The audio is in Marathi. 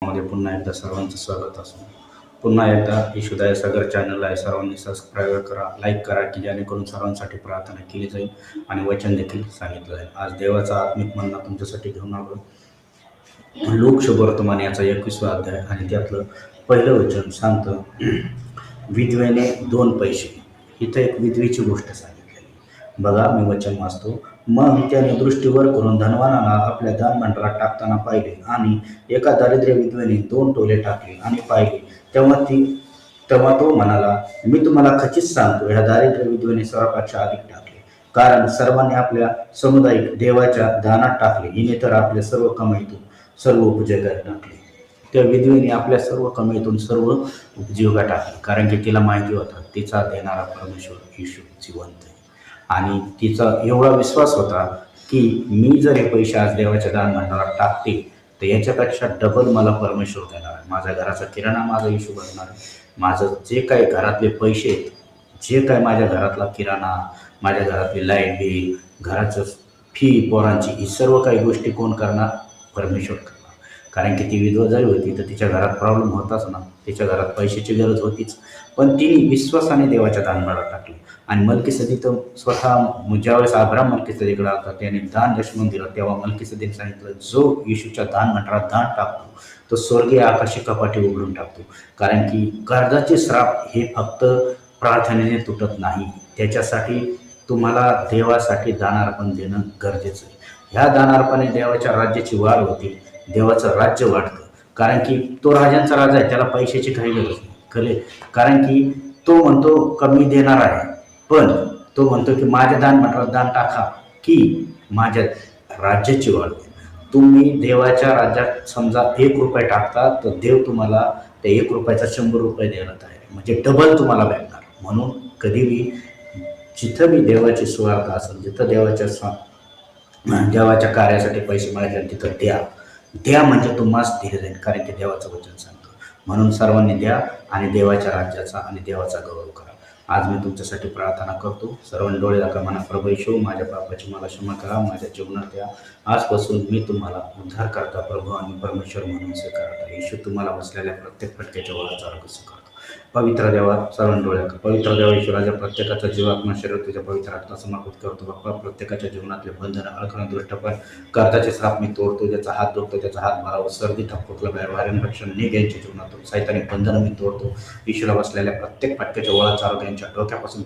मध्ये पुन्हा एकदा सर्वांचं स्वागत असो. पुन्हा एकदा ईशुदाय सागर चॅनलला सर्वांनी सबस्क्राईब करा, लाईक करा, की जेणेकरून सर्वांसाठी प्रार्थना केली जाईल आणि वचन देखील सांगितलं जाईल. आज देवाचा आत्मिक म्हणणं तुमच्यासाठी घेऊन आलो. लोक शुभवर्तमान याचा 21वा अध्याय आणि त्यातलं पहिलं वचन सांगतं, विधवेने 2 पैसे. इथं एक विधवेची गोष्ट सांगितली. बघा, मी वचन वाचतो. मग त्याने दृष्टीवर करून धनवानाला आपल्या दानमंडळात टाकताना पाहिले आणि एका दारिद्र्य विधवेने 2 टोले टाकले आणि पाहिले. तेव्हा तो म्हणाला, मी तुम्हाला खचित सांगतो, ह्या दारिद्र्य विधवेने सर्वापेक्षा अधिक टाकले, कारण सर्वांनी आपल्या सामुदायिक देवाच्या दानात टाकले. हिने तर आपल्या सर्व कमाईतून सर्व उपजीविका टाकली. त्या विधवेने आपल्या सर्व कमाईतून सर्व उपजीविका टाकली, कारण की तिला माहिती होतं तिचा देणारा परमेश्वर येशू जिवंत आहे. आणि तिचा एवढा विश्वास होता की मी जर हे पैसे आज देवाच्या दानमंडळात टाकते तर याच्यापेक्षा डबल मला परमेश्वर देणार आहे. माझ्या घराचा किराणा माझा येशू भरणार आहे. माझं जे काही घरातले पैसे आहेत, जे काय माझ्या घरातला किराणा, माझ्या घरातली लाईट बिल, घराचं फी, पोरांची, ही सर्व काही गोष्टी कोण करणार? परमेश्वर करणार. कारण की ती विधवा जरी होती तर तिच्या घरात प्रॉब्लेम होताच ना, तिच्या घरात पैशाची गरज होतीच. पण तिने विश्वासाने देवाच्या दानमंडळात टाकली. आणि मलकीसदीक तर स्वतः ज्यावेळेस अब्राम मलकीसदीकडे आला त्याने दान दशमन दिलं, तेव्हा मलकीसदीक सांगितलं, जो येशूच्या दानमंडळात दान टाकतो तो स्वर्गीय आकाशी कपाटी उघडून टाकतो. कारण की कर्जाचे श्राप हे फक्त प्रार्थनेने तुटत नाही, त्याच्यासाठी तुम्हाला देवासाठी दानार्पण देणं गरजेचं आहे. ह्या दानार्पणे देवाच्या राज्याची वाढ होते, देवाचं राज्य वाढतं. कारण की तो राजांचा राजा आहे, त्याला पैशाची काही गरज नाही. कारण की तो म्हणतो कमी देणार आहे, पण तो म्हणतो की माझ्या दानमंडळात दान टाका की माझ्या राज्याची वाढ होईल. तुम्ही देवाच्या राज्यात समजा 1 रुपया टाकता तर देव तुम्हाला त्या 1 रुपयाचा 100 रुपये द्यायला तयार आहे, म्हणजे डबल तुम्हाला भेटणार. म्हणून कधीही जिथं मी देवाची सुवार्थ असेल, जिथं देवाच्या कार्यासाठी पैसे मिळाले तिथं द्या म्हणजे तुम्हाच दिले जाईल. कारण की देवाचं वचन सांगतो. म्हणून सर्वांनी द्या आणि देवाच्या राज्याचा आणि देवाचा गौरव करा. आज मी तुमच्यासाठी प्रार्थना करतो. सर्वांनी डोळे दाखवा. म्हणा, प्रभू येशू, माझ्या पापाची मला क्षमा करा, माझ्या जीवनात या. आजपासून मी तुम्हाला उद्धार करता प्रभू आणि परमेश्वर म्हणून स्वीकारता. येशू, तुम्हाला बसलेल्या प्रत्येक फटक्याच्या वळाचा आरोग्य स्वीकारतो. पवित्र देवा, सर्वांनी डोळे दाखवा. पवित्र देवा, ईश्वराच्या प्रत्येकाचा जीवात्मा शरीर तुझ्या पवित्र आत्मा समर्पित करतो. बाप्पा, प्रत्येकाच्या जीवनातले बंधन, अडखळण, दृष्टपण, कर्जाचे श्राप मी तोडतो. ज्याचा हात दुखतो त्याचा हात भरावा, सर्दी, ठपकुकला बाहेर रक्षण निघ यांच्या जीवनातून. सैतानिक बंधनं मी तोडतो. ईश्वरा बसलेल्या प्रत्येक फटक्याच्या वळाचा आरोग्य यांच्या डोक्यापासून